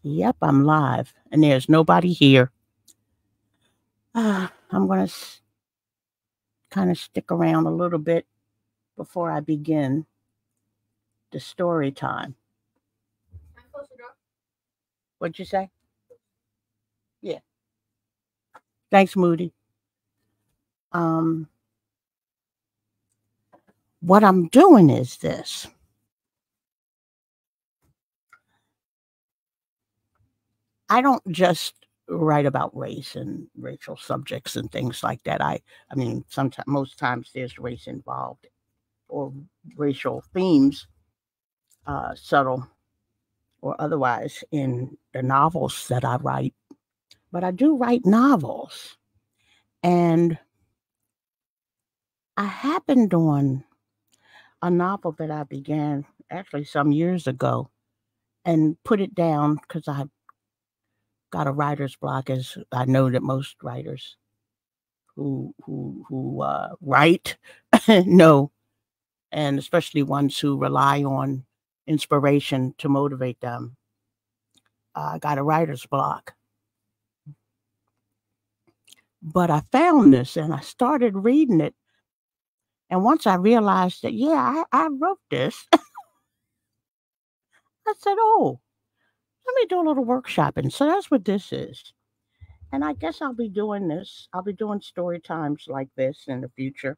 Yep, I'm live, and there's nobody here. I'm going to kind of stick around a little bit before I begin the story time. What'd you say? Yeah. Thanks, Moody. What I'm doing is this. I don't just write about race and racial subjects and things like that. I mean, sometimes, most times there's race involved or racial themes, subtle or otherwise, in the novels that I write. But I do write novels. And I happened on a novel that I began actually some years ago and put it down because I got a writer's block, as I know that most writers who write know, and especially ones who rely on inspiration to motivate them. I got a writer's block. But I found this and I started reading it. And once I realized that, yeah, I wrote this, I said, oh, let me do a little workshopping. So that's what this is. And I guess I'll be doing this. I'll be doing story times like this in the future.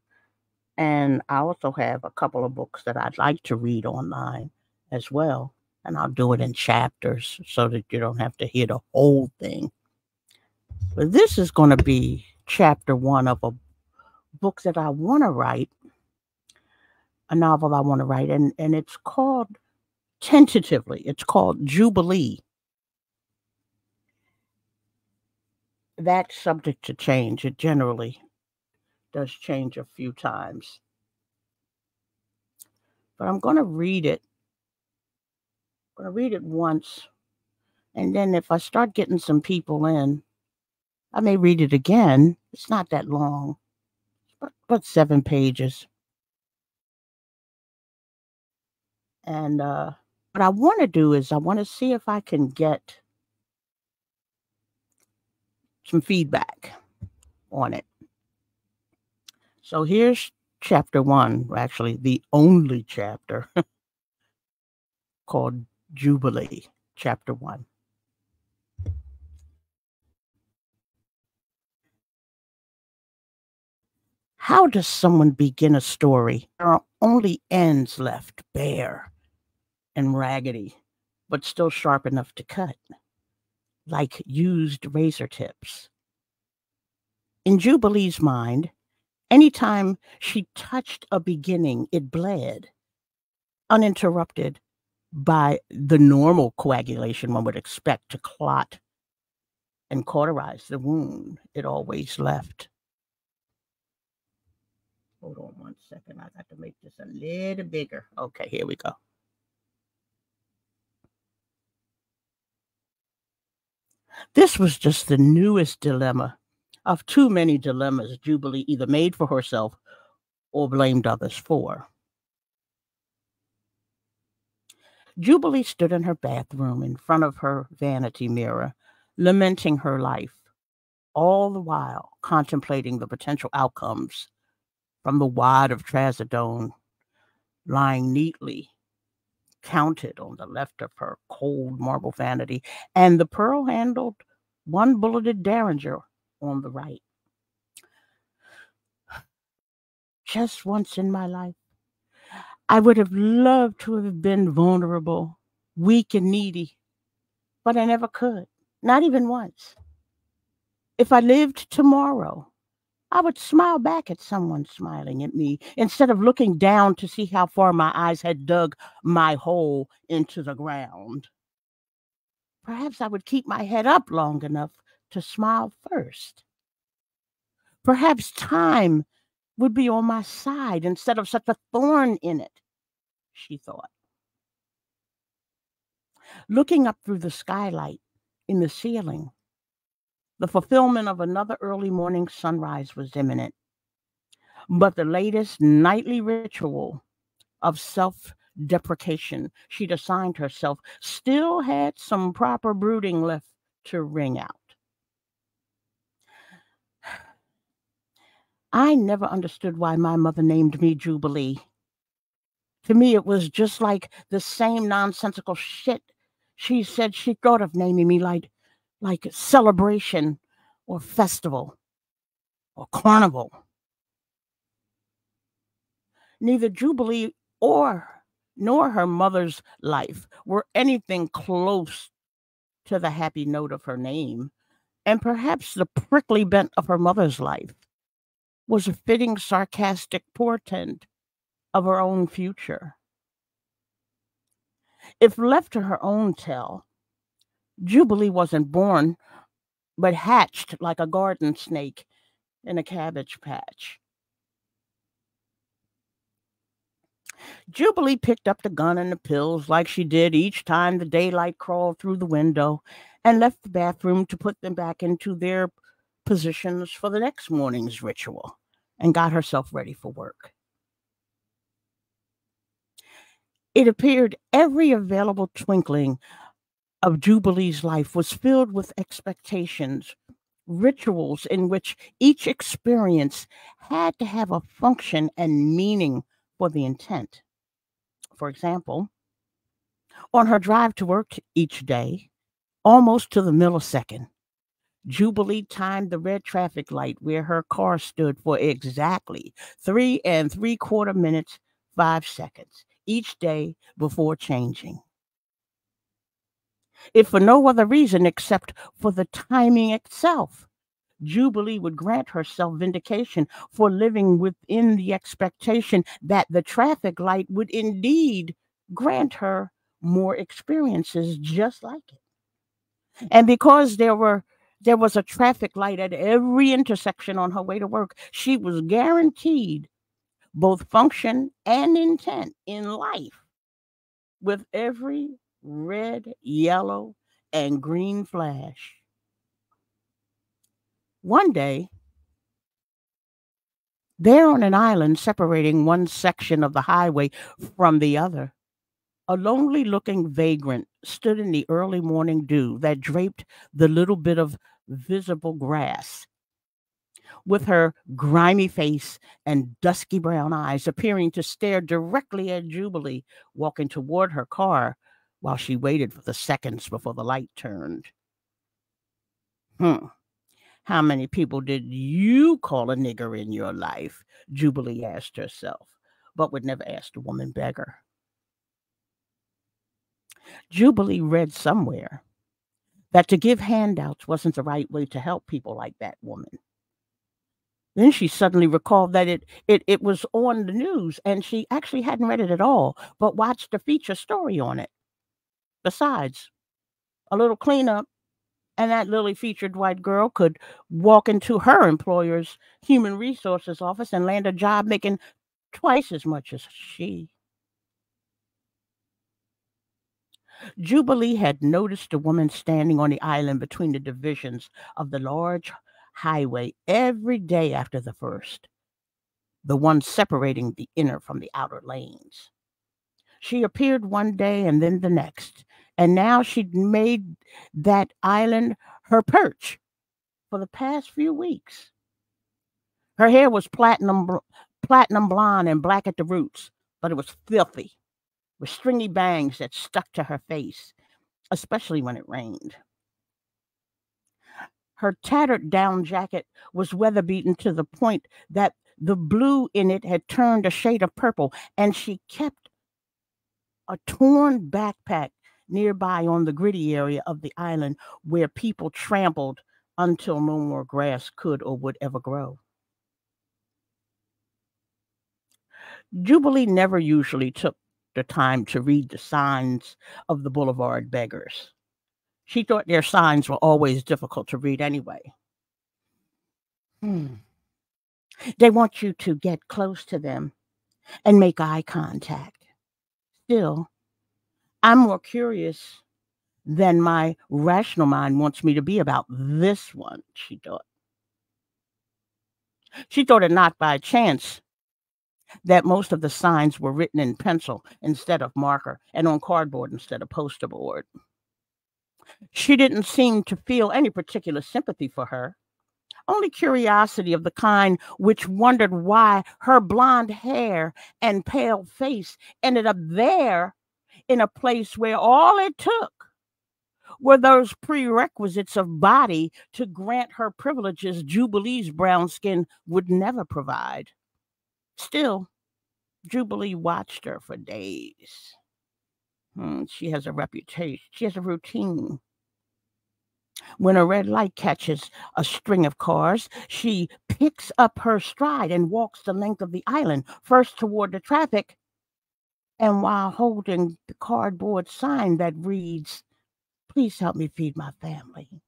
And I also have a couple of books that I'd like to read online as well. And I'll do it in chapters so that you don't have to hear the whole thing. But this is going to be chapter 1 of a book that I want to write, a novel I want to write. And it's called, tentatively, it's called Jubilee. That's subject to change. It generally does change a few times. But I'm going to read it. I'm going to read it once. And then if I start getting some people in, I may read it again. It's not that long, but 7 pages. And what I want to do is I want to see if I can get some feedback on it. So here's chapter 1, actually the only chapter, called Jubilee, chapter 1. How does someone begin a story? There are only ends left bare and raggedy, but still sharp enough to cut, like used razor tips. In Jubilee's mind, anytime she touched a beginning, it bled, uninterrupted by the normal coagulation one would expect to clot and cauterize the wound it always left. Hold on 1 second. I got to make this a little bigger. Okay, here we go. This was just the newest dilemma of too many dilemmas Jubilee either made for herself or blamed others for. Jubilee stood in her bathroom in front of her vanity mirror, lamenting her life, all the while contemplating the potential outcomes from the wad of trazodone lying neatly counted on the left of her cold marble vanity, and the pearl-handled, one-bulleted Derringer on the right. Just once in my life, I would have loved to have been vulnerable, weak and needy, but I never could, not even once. If I lived tomorrow, I would smile back at someone smiling at me instead of looking down to see how far my eyes had dug my hole into the ground. Perhaps I would keep my head up long enough to smile first. Perhaps time would be on my side instead of such a thorn in it, she thought. Looking up through the skylight in the ceiling, the fulfillment of another early morning sunrise was imminent. But the latest nightly ritual of deprecation she'd assigned herself still had some proper brooding left to wring out. I never understood why my mother named me Jubilee. To me, it was just like the same nonsensical shit she said she thought of naming me, like celebration or festival or carnival. Neither Jubilee or nor her mother's life were anything close to the happy note of her name, and perhaps the prickly bent of her mother's life was a fitting sarcastic portent of her own future. If left to her own tell, Jubilee wasn't born, but hatched like a garden snake in a cabbage patch. Jubilee picked up the gun and the pills like she did each time the daylight crawled through the window and left the bathroom to put them back into their positions for the next morning's ritual and got herself ready for work. It appeared every available twinkling of Jubilee's life was filled with expectations, rituals in which each experience had to have a function and meaning for the intent. For example, on her drive to work each day, almost to the millisecond, Jubilee timed the red traffic light where her car stood for exactly 3 3/4 minutes, 5 seconds each day before changing. If for no other reason except for the timing itself, Jubilee would grant herself vindication for living within the expectation that the traffic light would indeed grant her more experiences just like it. And because there was a traffic light at every intersection on her way to work, she was guaranteed both function and intent in life with every red, yellow, and green flash. One day, there on an island separating one section of the highway from the other, a lonely looking vagrant stood in the early morning dew that draped the little bit of visible grass, with her grimy face and dusky brown eyes appearing to stare directly at Jubilee, walking toward her car while she waited for the seconds before the light turned. Hmm. How many people did you call a nigger in your life? Jubilee asked herself, but would never ask the woman beggar. Jubilee read somewhere that to give handouts wasn't the right way to help people like that woman. Then she suddenly recalled that it was on the news, and she actually hadn't read it at all, but watched a feature story on it. Besides, a little cleanup, and that lily featured white girl could walk into her employer's human resources office and land a job making twice as much as she. Jubilee had noticed a woman standing on the island between the divisions of the large highway every day after the first, the one separating the inner from the outer lanes. She appeared one day and then the next, and now she'd made that island her perch for the past few weeks. Her hair was platinum blonde and black at the roots, but it was filthy, with stringy bangs that stuck to her face, especially when it rained. Her tattered down jacket was weather beaten to the point that the blue in it had turned a shade of purple, and she kept a torn backpack nearby on the gritty area of the island where people trampled until no more grass could or would ever grow. Jubilee never usually took the time to read the signs of the boulevard beggars. She thought their signs were always difficult to read anyway. Hmm. They want you to get close to them and make eye contact. Still, I'm more curious than my rational mind wants me to be about this one, she thought. She thought it not by chance that most of the signs were written in pencil instead of marker and on cardboard instead of poster board. She didn't seem to feel any particular sympathy for her, only curiosity of the kind which wondered why her blonde hair and pale face ended up there in a place where all it took were those prerequisites of body to grant her privileges Jubilee's brown skin would never provide. Still, Jubilee watched her for days. She has a reputation. She has a routine. When a red light catches a string of cars, she picks up her stride and walks the length of the island, first toward the traffic, and while holding the cardboard sign that reads, "Please help me feed my family."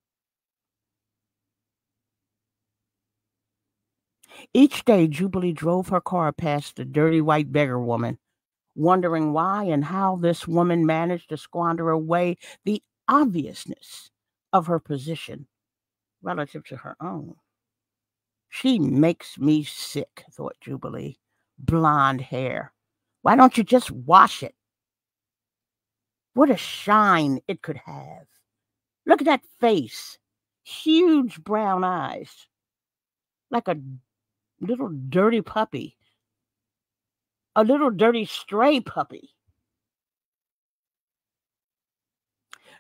Each day, Jubilee drove her car past the dirty white beggar woman, wondering why and how this woman managed to squander away the obviousness of her position relative to her own. She makes me sick, thought Jubilee. Blonde hair. Why don't you just wash it? What a shine it could have. Look at that face. Huge brown eyes. Like a little dirty puppy. A little dirty stray puppy.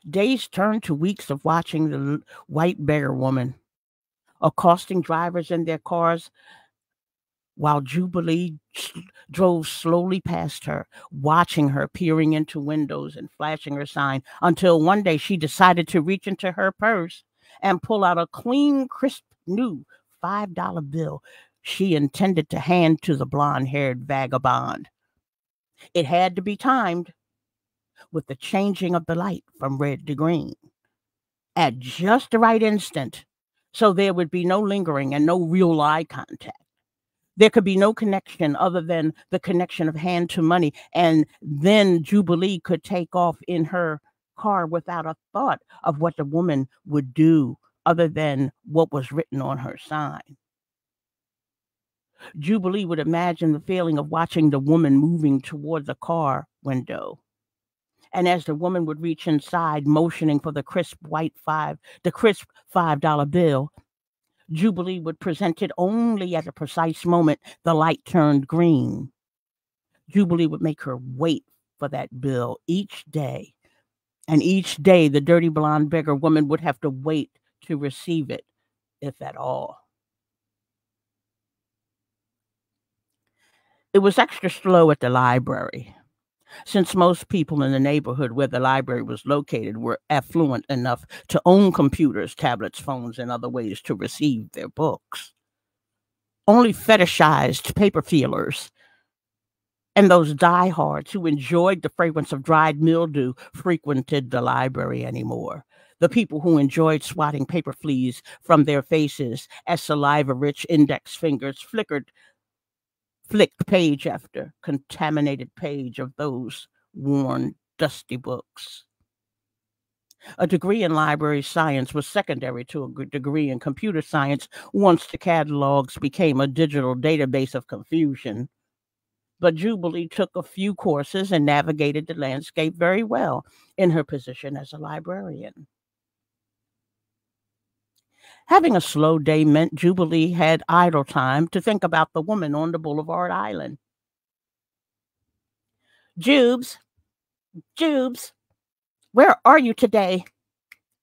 Days turned to weeks of watching the white beggar woman, accosting drivers in their cars while Jubilee drove slowly past her, watching her, peering into windows and flashing her sign, until one day she decided to reach into her purse and pull out a clean, crisp, new $5 bill she intended to hand to the blonde-haired vagabond. It had to be timed with the changing of the light from red to green at just the right instant, so there would be no lingering and no real eye contact. There could be no connection other than the connection of hand to money, and then Jubilee could take off in her car without a thought of what the woman would do other than what was written on her sign. Jubilee would imagine the feeling of watching the woman moving toward the car window. And as the woman would reach inside, motioning for the crisp $5 bill, Jubilee would present it only at the precise moment the light turned green. Jubilee would make her wait for that bill each day. And each day the dirty blonde beggar woman would have to wait to receive it, if at all. It was extra slow at the library, since most people in the neighborhood where the library was located were affluent enough to own computers, tablets, phones, and other ways to receive their books. Only fetishized paper feelers and those diehards who enjoyed the fragrance of dried mildew frequented the library anymore. The people who enjoyed swatting paper fleas from their faces as saliva-rich index fingers flicked page after contaminated page of those worn, dusty books. A degree in library science was secondary to a degree in computer science once the catalogs became a digital database of confusion. But Jubilee took a few courses and navigated the landscape very well in her position as a librarian. Having a slow day meant Jubilee had idle time to think about the woman on the Boulevard Island. Jubes, where are you today?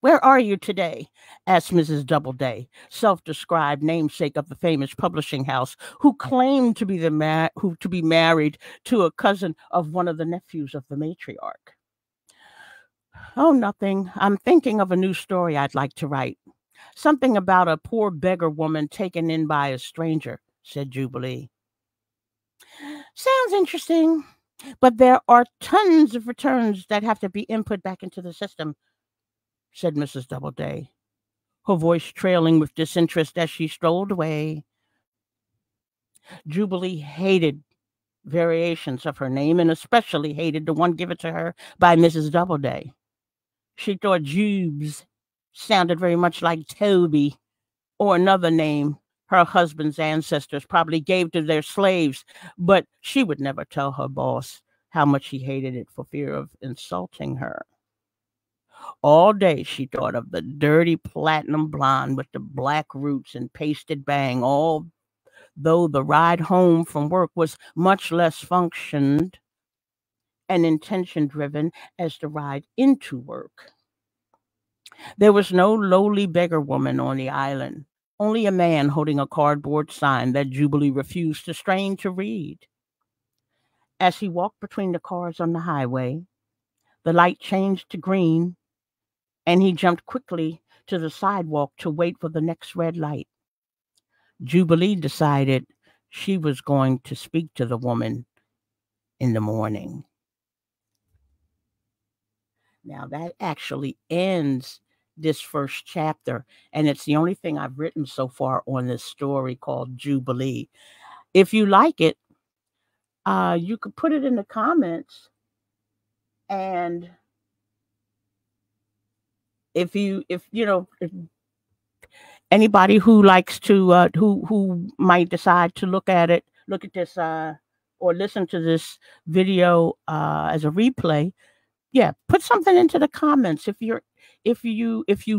Where are you today? Asked Mrs. Doubleday, self-described namesake of the famous publishing house, who claimed to be married to a cousin of one of the nephews of the matriarch. Oh, nothing. I'm thinking of a new story I'd like to write. Something about a poor beggar woman taken in by a stranger, said Jubilee. Sounds interesting, but there are tons of returns that have to be input back into the system, said Mrs. Doubleday, her voice trailing with disinterest as she strolled away. Jubilee hated variations of her name and especially hated the one given to her by Mrs. Doubleday. She thought Jubes sounded very much like Toby or another name her husband's ancestors probably gave to their slaves, but she would never tell her boss how much she hated it for fear of insulting her. All day she thought of the dirty platinum blonde with the black roots and pasted bang, although the ride home from work was much less functioned and intention driven as the ride into work. There was no lowly beggar woman on the island, only a man holding a cardboard sign that Jubilee refused to strain to read. As he walked between the cars on the highway, the light changed to green, and he jumped quickly to the sidewalk to wait for the next red light. Jubilee decided she was going to speak to the woman in the morning. Now, that actually ends this first chapter, and it's the only thing I've written so far on this story called Jubilee. If you like it, you could put it in the comments, and if anybody who likes to who might decide to look at this or listen to this video as a replay, yeah, put something into the comments if you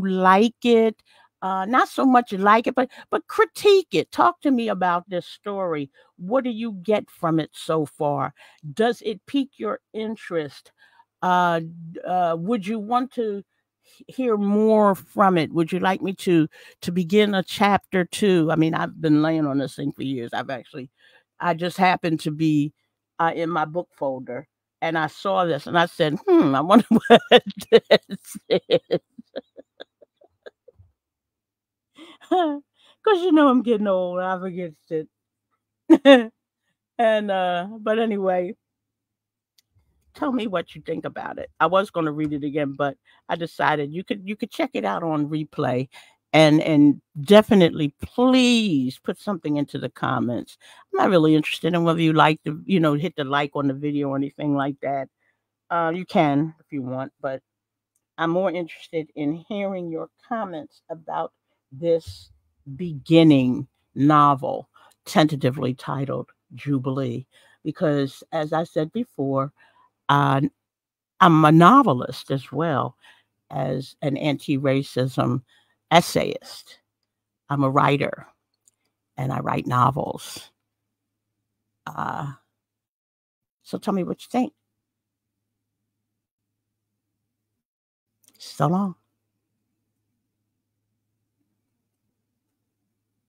like it, not so much like it, but critique it. Talk to me about this story. What do you get from it so far? Does it pique your interest? Would you want to hear more from it? Would you like me to begin a chapter 2? I mean, I've been laying on this thing for years. I just happened to be in my book folder, and I saw this, and I said, I wonder what this is. Because I'm getting old. I forget shit. And but anyway, tell me what you think about it. I was going to read it again, but I decided you could check it out on replay, and definitely please put something into the comments. I'm not really interested in whether you like to hit the like on the video or anything like that. You can if you want, but I'm more interested in hearing your comments about this beginning novel, tentatively titled Jubilee, because as I said before, uh, I'm a novelist as well as an anti-racism essayist. I'm a writer, and I write novels. Uh, so tell me what you think. So long.